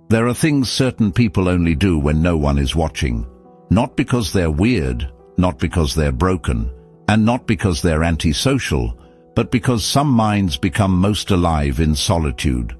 There are things certain people only do when no one is watching. Not because they're weird, not because they're broken, and not because they're antisocial, but because some minds become most alive in solitude.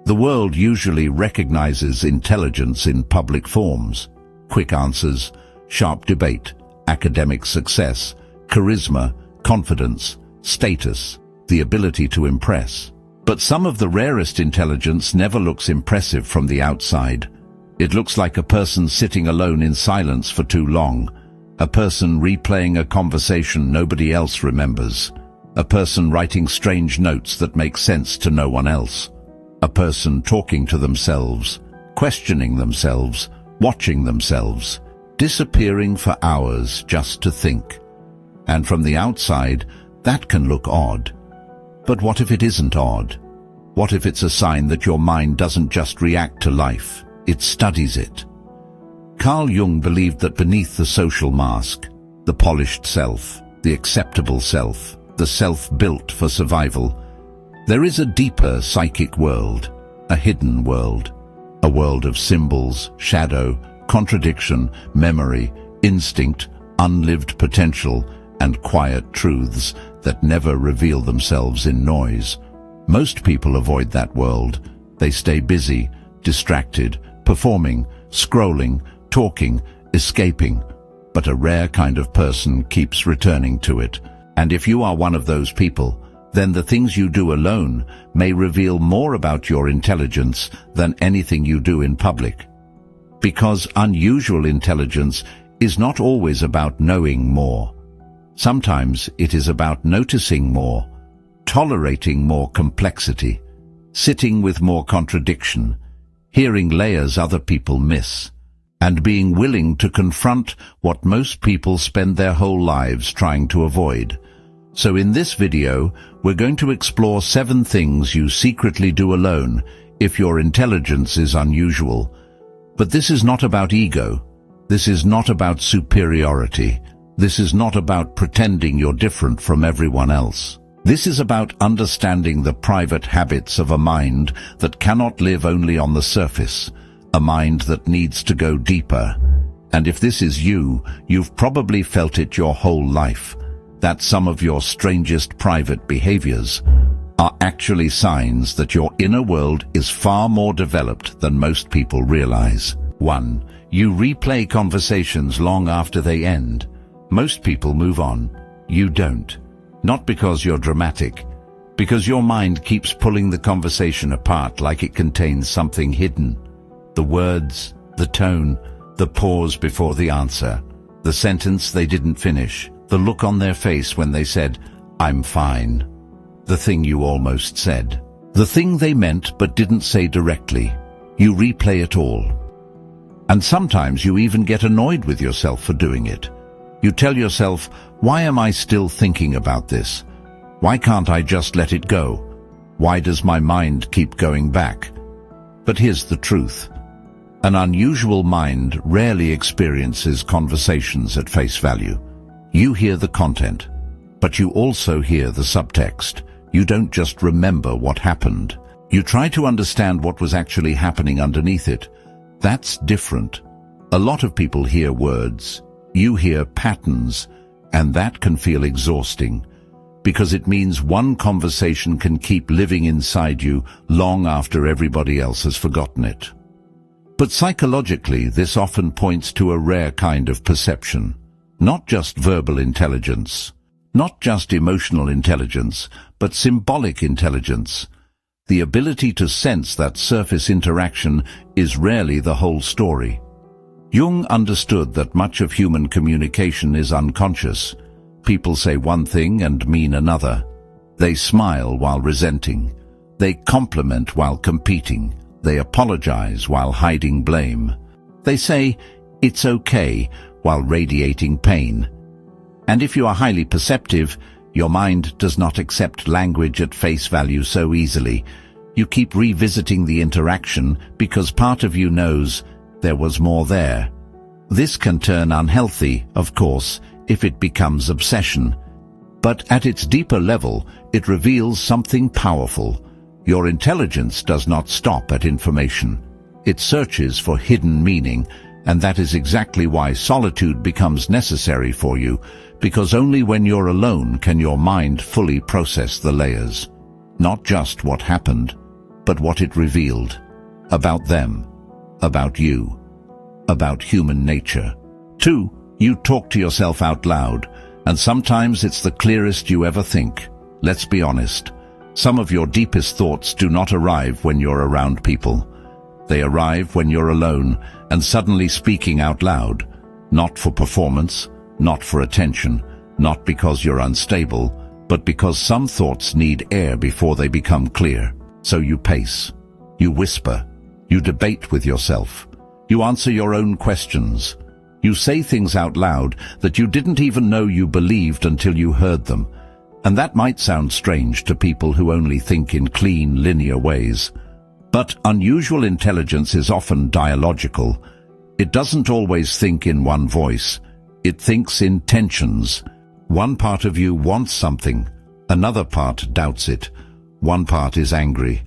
The world usually recognizes intelligence in public forms: quick answers, sharp debate, academic success, charisma, confidence, status, the ability to impress. But some of the rarest intelligence never looks impressive from the outside. It looks like a person sitting alone in silence for too long, a person replaying a conversation nobody else remembers, a person writing strange notes that make sense to no one else, a person talking to themselves, questioning themselves, watching themselves, disappearing for hours just to think. And from the outside, that can look odd. But what if it isn't odd? What if it's a sign that your mind doesn't just react to life, it studies it? Carl Jung believed that beneath the social mask, the polished self, the acceptable self, the self built for survival, there is a deeper psychic world, a hidden world, a world of symbols, shadow, contradiction, memory, instinct, unlived potential, and quiet truths that never reveal themselves in noise. Most people avoid that world. They stay busy, distracted, performing, scrolling, talking, escaping. But a rare kind of person keeps returning to it. And if you are one of those people, then the things you do alone may reveal more about your intelligence than anything you do in public. Because unusual intelligence is not always about knowing more. Sometimes it is about noticing more, tolerating more complexity, sitting with more contradiction, hearing layers other people miss, and being willing to confront what most people spend their whole lives trying to avoid. So in this video, we're going to explore 7 things you secretly do alone if your intelligence is unusual. But this is not about ego. This is not about superiority. This is not about pretending you're different from everyone else. This is about understanding the private habits of a mind that cannot live only on the surface, a mind that needs to go deeper. And if this is you, you've probably felt it your whole life, that some of your strangest private behaviors are actually signs that your inner world is far more developed than most people realize. 1. You replay conversations long after they end. Most people move on. You don't. Not because you're dramatic, because your mind keeps pulling the conversation apart like it contains something hidden. The words, the tone, the pause before the answer, the sentence they didn't finish, the look on their face when they said, "I'm fine," the thing you almost said, the thing they meant but didn't say directly. You replay it all. And sometimes you even get annoyed with yourself for doing it. You tell yourself, why am I still thinking about this? Why can't I just let it go? Why does my mind keep going back? But here's the truth. An unusual mind rarely experiences conversations at face value. You hear the content, but you also hear the subtext. You don't just remember what happened. You try to understand what was actually happening underneath it. That's different. A lot of people hear words. You hear patterns, and that can feel exhausting, because it means one conversation can keep living inside you long after everybody else has forgotten it. But psychologically, this often points to a rare kind of perception. Not just verbal intelligence, not just emotional intelligence, but symbolic intelligence. The ability to sense that surface interaction is rarely the whole story. Jung understood that much of human communication is unconscious. People say one thing and mean another. They smile while resenting. They compliment while competing. They apologize while hiding blame. They say, "It's okay," while radiating pain. And if you are highly perceptive, your mind does not accept language at face value so easily. You keep revisiting the interaction because part of you knows there was more there. This can turn unhealthy, of course, if it becomes obsession. But at its deeper level, it reveals something powerful. Your intelligence does not stop at information. It searches for hidden meaning, and that is exactly why solitude becomes necessary for you, because only when you're alone can your mind fully process the layers. Not just what happened, but what it revealed. About them, about you, about human nature. 2. You talk to yourself out loud, and sometimes it's the clearest you ever think. Let's be honest. Some of your deepest thoughts do not arrive when you're around people. They arrive when you're alone and suddenly speaking out loud, not for performance, not for attention, not because you're unstable, but because some thoughts need air before they become clear. So you pace, you whisper, you debate with yourself, you answer your own questions. You say things out loud that you didn't even know you believed until you heard them. And that might sound strange to people who only think in clean, linear ways. But unusual intelligence is often dialogical. It doesn't always think in one voice. It thinks in tensions. One part of you wants something. Another part doubts it. One part is angry.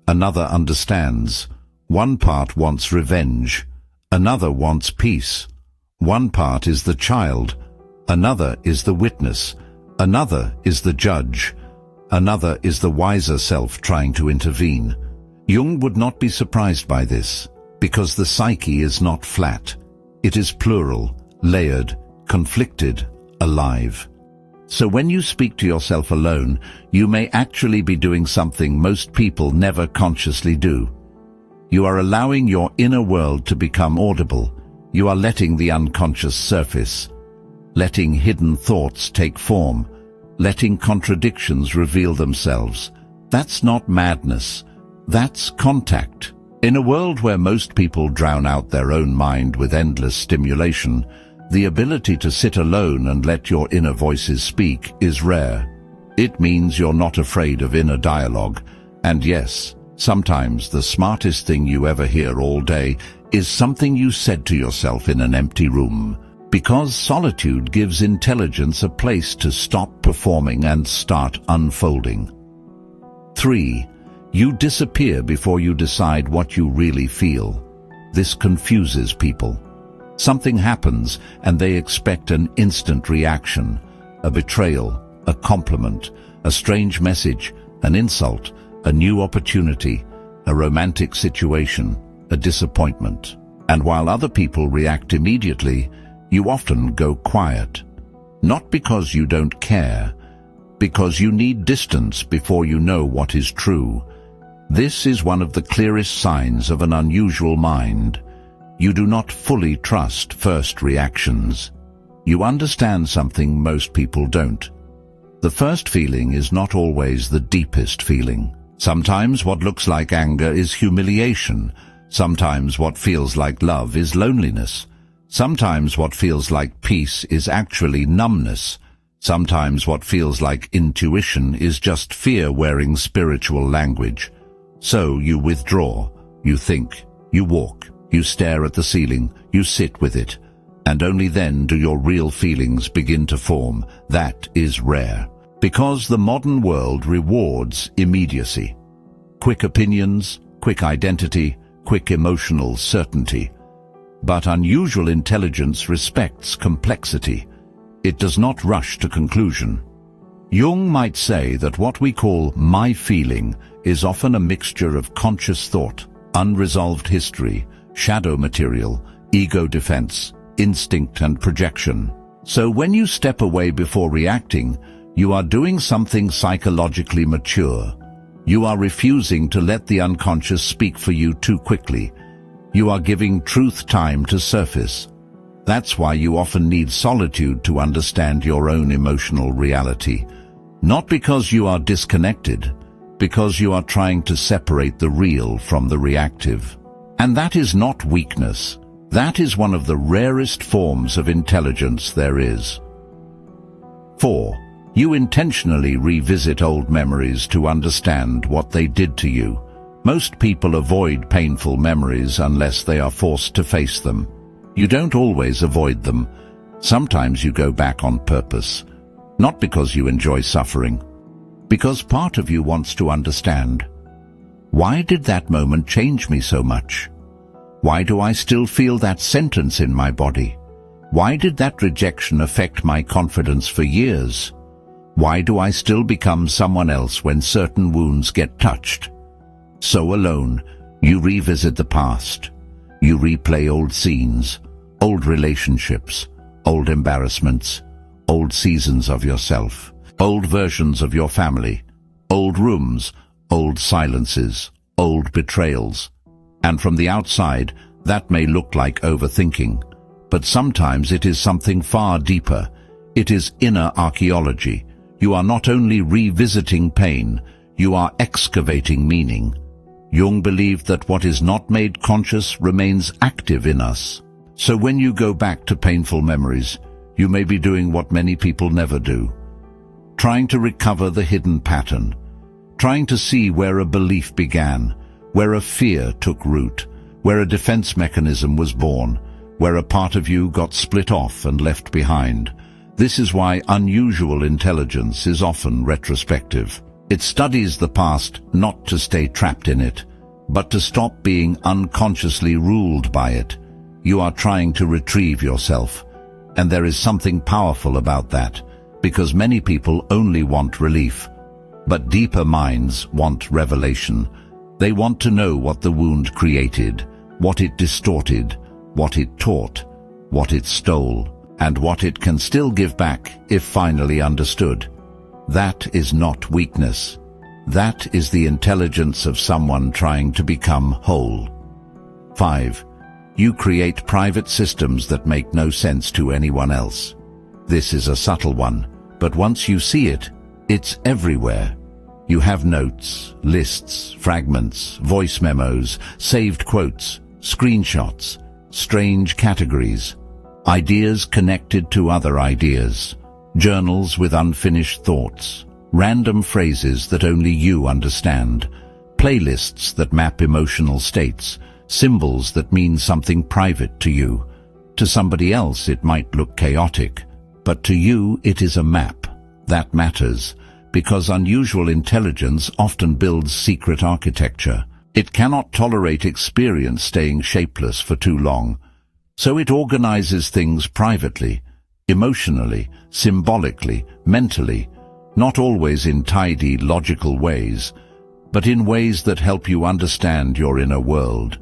Another understands. One part wants revenge. Another wants peace. One part is the child. Another is the witness. Another is the judge. Another is the wiser self trying to intervene. Jung would not be surprised by this, because the psyche is not flat. It is plural, layered, conflicted, alive. So when you speak to yourself alone, you may actually be doing something most people never consciously do. You are allowing your inner world to become audible. You are letting the unconscious surface, letting hidden thoughts take form, letting contradictions reveal themselves. That's not madness. That's contact. In a world where most people drown out their own mind with endless stimulation, the ability to sit alone and let your inner voices speak is rare. It means you're not afraid of inner dialogue. And yes, sometimes the smartest thing you ever hear all day is something you said to yourself in an empty room. Because solitude gives intelligence a place to stop performing and start unfolding. 3. You disappear before you decide what you really feel. This confuses people. Something happens and they expect an instant reaction, a betrayal, a compliment, a strange message, an insult, a new opportunity, a romantic situation, a disappointment. And while other people react immediately, you often go quiet. Not because you don't care, because you need distance before you know what is true. This is one of the clearest signs of an unusual mind. You do not fully trust first reactions. You understand something most people don't. The first feeling is not always the deepest feeling. Sometimes what looks like anger is humiliation. Sometimes what feels like love is loneliness. Sometimes what feels like peace is actually numbness. Sometimes what feels like intuition is just fear wearing spiritual language. So you withdraw, you think, you walk, you stare at the ceiling, you sit with it, and only then do your real feelings begin to form. That is rare, because the modern world rewards immediacy. Quick opinions, quick identity, quick emotional certainty. But unusual intelligence respects complexity. It does not rush to conclusion. Jung might say that what we call my feeling is often a mixture of conscious thought, unresolved history, shadow material, ego defense, instinct and projection. So when you step away before reacting, you are doing something psychologically mature. You are refusing to let the unconscious speak for you too quickly. You are giving truth time to surface. That's why you often need solitude to understand your own emotional reality. Not because you are disconnected, because you are trying to separate the real from the reactive. And that is not weakness. That is one of the rarest forms of intelligence there is. 4. You intentionally revisit old memories to understand what they did to you. Most people avoid painful memories unless they are forced to face them. You don't always avoid them. Sometimes you go back on purpose. Not because you enjoy suffering, because part of you wants to understand. Why did that moment change me so much? Why do I still feel that sentence in my body? Why did that rejection affect my confidence for years? Why do I still become someone else when certain wounds get touched? So alone, you revisit the past. You replay old scenes, old relationships, old embarrassments, old seasons of yourself, old versions of your family, old rooms, old silences, old betrayals. And from the outside, that may look like overthinking, but sometimes it is something far deeper. It is inner archaeology. You are not only revisiting pain, you are excavating meaning. Jung believed that what is not made conscious remains active in us. So when you go back to painful memories, you may be doing what many people never do. Trying to recover the hidden pattern. Trying to see where a belief began, where a fear took root, where a defense mechanism was born, where a part of you got split off and left behind. This is why unusual intelligence is often retrospective. It studies the past not to stay trapped in it, but to stop being unconsciously ruled by it. You are trying to retrieve yourself, and there is something powerful about that, because many people only want relief. But deeper minds want revelation. They want to know what the wound created, what it distorted, what it taught, what it stole, and what it can still give back if finally understood. That is not weakness. That is the intelligence of someone trying to become whole. 5. You create private systems that make no sense to anyone else. This is a subtle one, but once you see it, it's everywhere. You have notes, lists, fragments, voice memos, saved quotes, screenshots, strange categories, ideas connected to other ideas, journals with unfinished thoughts, random phrases that only you understand, playlists that map emotional states, symbols that mean something private to you. To somebody else it might look chaotic, but to you it is a map. That matters, because unusual intelligence often builds secret architecture. It cannot tolerate experience staying shapeless for too long, so it organizes things privately, emotionally, symbolically, mentally, not always in tidy, logical ways, but in ways that help you understand your inner world.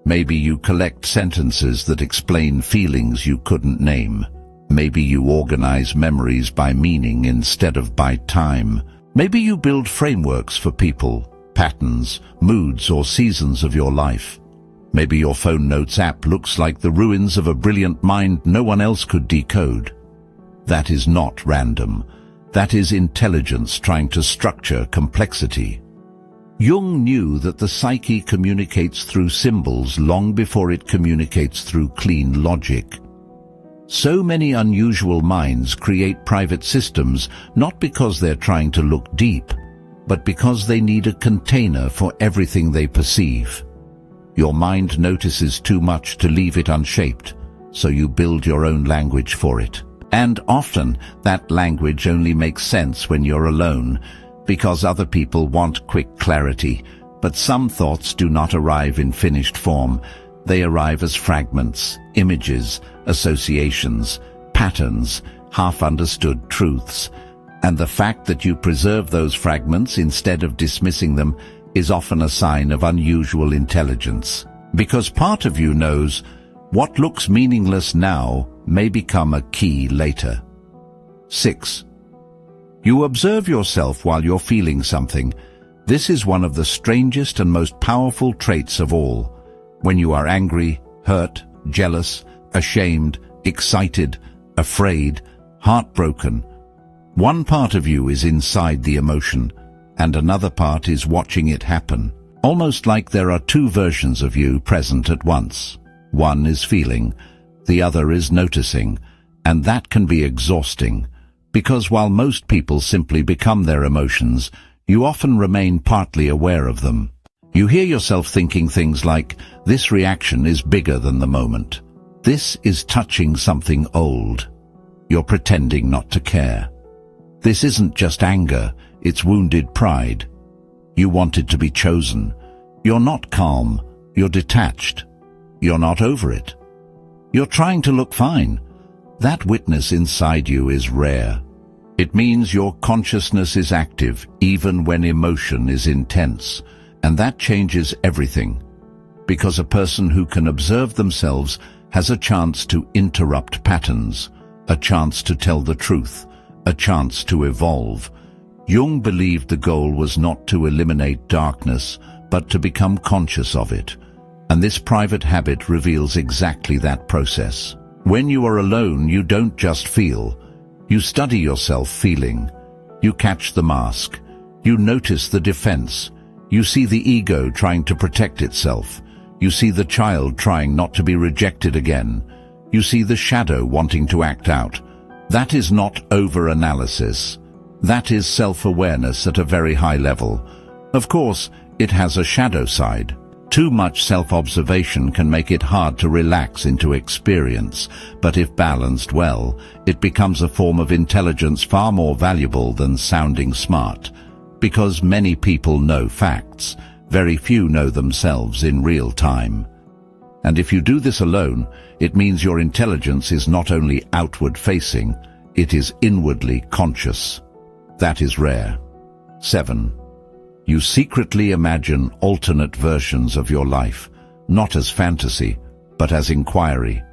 Maybe you collect sentences that explain feelings you couldn't name. Maybe you organize memories by meaning instead of by time. Maybe you build frameworks for people, patterns, moods, or seasons of your life. Maybe your phone notes app looks like the ruins of a brilliant mind no one else could decode. That is not random. That is intelligence trying to structure complexity. Jung knew that the psyche communicates through symbols long before it communicates through clean logic. So many unusual minds create private systems not because they're trying to look deep, but because they need a container for everything they perceive. Your mind notices too much to leave it unshaped, so you build your own language for it. And often, that language only makes sense when you're alone, because other people want quick clarity. But some thoughts do not arrive in finished form. They arrive as fragments, images, associations, patterns, half-understood truths. And the fact that you preserve those fragments instead of dismissing them is often a sign of unusual intelligence. Because part of you knows what looks meaningless now may become a key later. 6. You observe yourself while you're feeling something. This is one of the strangest and most powerful traits of all. When you are angry, hurt, jealous, ashamed, excited, afraid, heartbroken, one part of you is inside the emotion, and another part is watching it happen. Almost like there are two versions of you present at once. One is feeling, the other is noticing, and that can be exhausting, because while most people simply become their emotions, you often remain partly aware of them. You hear yourself thinking things like, "This reaction is bigger than the moment. This is touching something old." You're pretending not to care. This isn't just anger, it's wounded pride. You wanted to be chosen. You're not calm, you're detached. You're not over it. You're trying to look fine. That witness inside you is rare. It means your consciousness is active even when emotion is intense, and that changes everything. Because a person who can observe themselves has a chance to interrupt patterns, a chance to tell the truth, a chance to evolve. Jung believed the goal was not to eliminate darkness, but to become conscious of it. And this private habit reveals exactly that process. When you are alone, you don't just feel. You study yourself feeling. You catch the mask. You notice the defense. You see the ego trying to protect itself. You see the child trying not to be rejected again. You see the shadow wanting to act out. That is not over-analysis. That is self-awareness at a very high level. Of course, it has a shadow side. Too much self-observation can make it hard to relax into experience, but if balanced well, it becomes a form of intelligence far more valuable than sounding smart. Because many people know facts, very few know themselves in real time. And if you do this alone, it means your intelligence is not only outward-facing, it is inwardly conscious. That is rare. 7. You secretly imagine alternate versions of your life, not as fantasy, but as inquiry.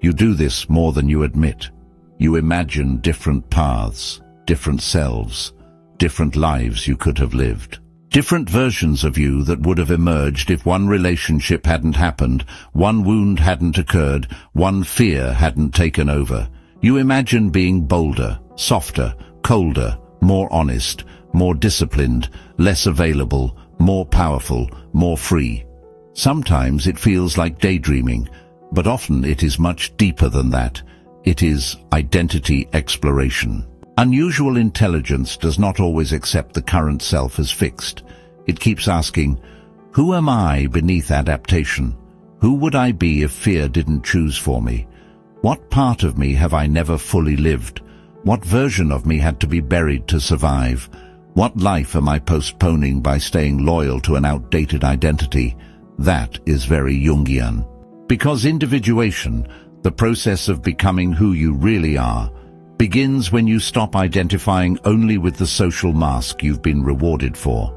You do this more than you admit. You imagine different paths, different selves, different lives you could have lived. Different versions of you that would have emerged if one relationship hadn't happened, one wound hadn't occurred, one fear hadn't taken over. You imagine being bolder, softer, colder, more honest, more disciplined, less available, more powerful, more free. Sometimes it feels like daydreaming, but often it is much deeper than that. It is identity exploration. Unusual intelligence does not always accept the current self as fixed. It keeps asking, who am I beneath adaptation? Who would I be if fear didn't choose for me? What part of me have I never fully lived? What version of me had to be buried to survive? What life am I postponing by staying loyal to an outdated identity? That is very Jungian. Because individuation, the process of becoming who you really are, begins when you stop identifying only with the social mask you've been rewarded for.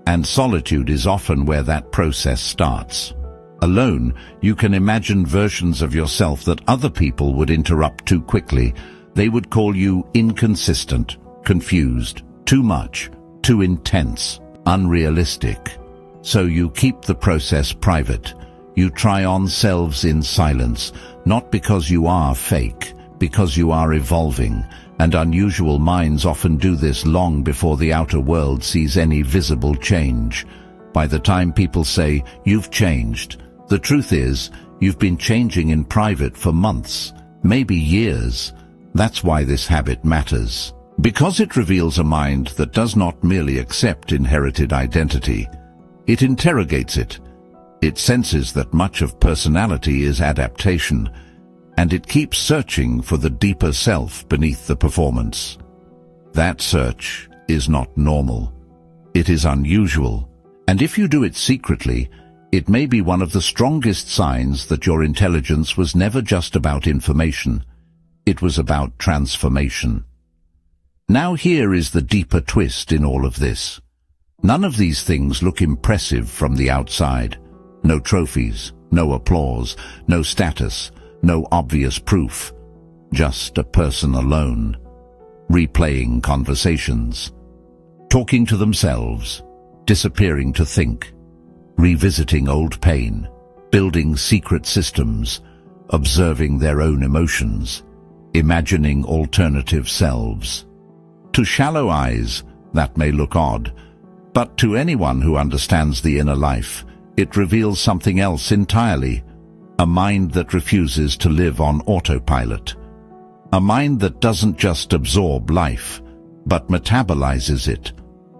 And solitude is often where that process starts. Alone, you can imagine versions of yourself that other people would interrupt too quickly. They would call you inconsistent, confused, too much, too intense, unrealistic. So you keep the process private. You try on selves in silence, not because you are fake, because you are evolving, and unusual minds often do this long before the outer world sees any visible change. By the time people say, you've changed, the truth is, you've been changing in private for months, maybe years. That's why this habit matters. Because it reveals a mind that does not merely accept inherited identity. It interrogates it. It senses that much of personality is adaptation, and it keeps searching for the deeper self beneath the performance. That search is not normal. It is unusual, and if you do it secretly, it may be one of the strongest signs that your intelligence was never just about information. It was about transformation. Now here is the deeper twist in all of this. None of these things look impressive from the outside. No trophies, no applause, no status, no obvious proof, just a person alone, replaying conversations, talking to themselves, disappearing to think, revisiting old pain, building secret systems, observing their own emotions, imagining alternative selves. To shallow eyes, that may look odd, but to anyone who understands the inner life, it reveals something else entirely. A mind that refuses to live on autopilot. A mind that doesn't just absorb life, but metabolizes it.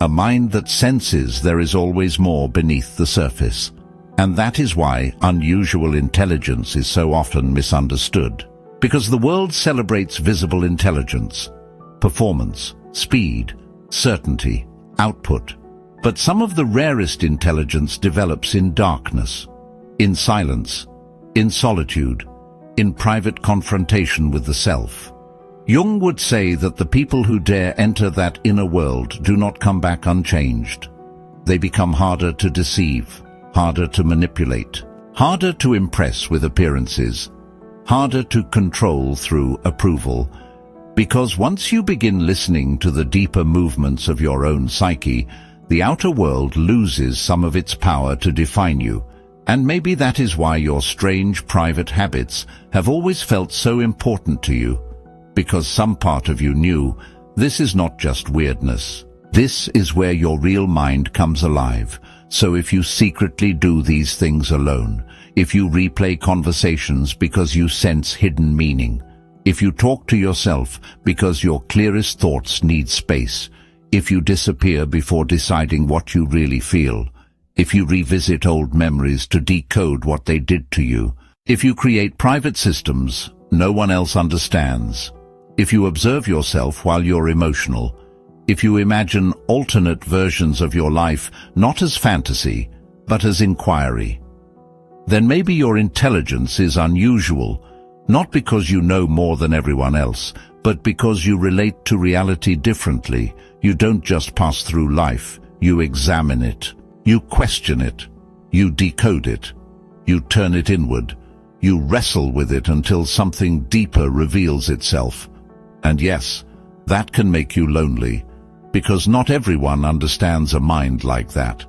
A mind that senses there is always more beneath the surface. And that is why unusual intelligence is so often misunderstood. Because the world celebrates visible intelligence, performance, speed, certainty, output. But some of the rarest intelligence develops in darkness. in silence, in solitude, in private confrontation with the self. Jung would say that the people who dare enter that inner world do not come back unchanged. They become harder to deceive, harder to manipulate, harder to impress with appearances, harder to control through approval, because once you begin listening to the deeper movements of your own psyche, the outer world loses some of its power to define you. And maybe that is why your strange private habits have always felt so important to you, because some part of you knew this is not just weirdness. This is where your real mind comes alive. So if you secretly do these things alone, if you replay conversations because you sense hidden meaning, if you talk to yourself because your clearest thoughts need space, if you disappear before deciding what you really feel, if you revisit old memories to decode what they did to you, if you create private systems no one else understands, if you observe yourself while you're emotional, if you imagine alternate versions of your life not as fantasy, but as inquiry, then maybe your intelligence is unusual, not because you know more than everyone else, but because you relate to reality differently. You don't just pass through life, you examine it, you question it, you decode it, you turn it inward, you wrestle with it until something deeper reveals itself. And yes, that can make you lonely, because not everyone understands a mind like that.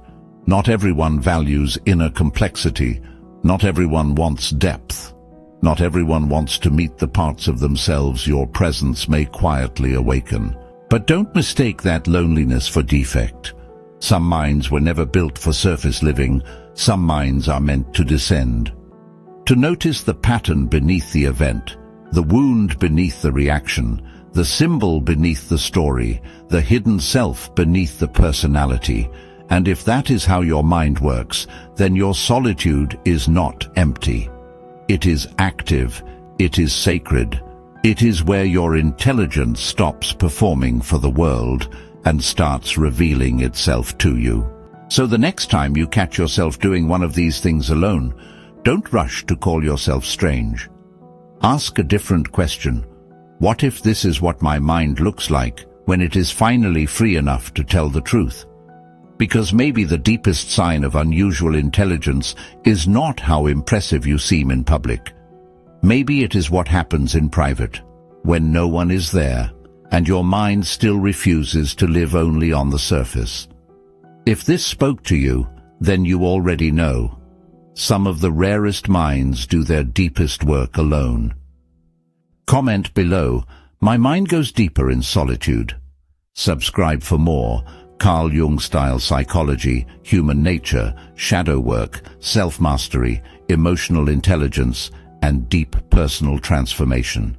Not everyone values inner complexity. Not everyone wants depth. Not everyone wants to meet the parts of themselves your presence may quietly awaken. But don't mistake that loneliness for defect. Some minds were never built for surface living. Some minds are meant to descend. To notice the pattern beneath the event, the wound beneath the reaction, the symbol beneath the story, the hidden self beneath the personality. And if that is how your mind works, then your solitude is not empty. It is active, it is sacred. It is where your intelligence stops performing for the world and starts revealing itself to you. So the next time you catch yourself doing one of these things alone, don't rush to call yourself strange. Ask a different question. What if this is what my mind looks like when it is finally free enough to tell the truth? Because maybe the deepest sign of unusual intelligence is not how impressive you seem in public. Maybe it is what happens in private, when no one is there, and your mind still refuses to live only on the surface. If this spoke to you, then you already know. Some of the rarest minds do their deepest work alone. Comment below, my mind goes deeper in solitude. Subscribe for more. Carl Jung-style psychology, human nature, shadow work, self-mastery, emotional intelligence, and deep personal transformation.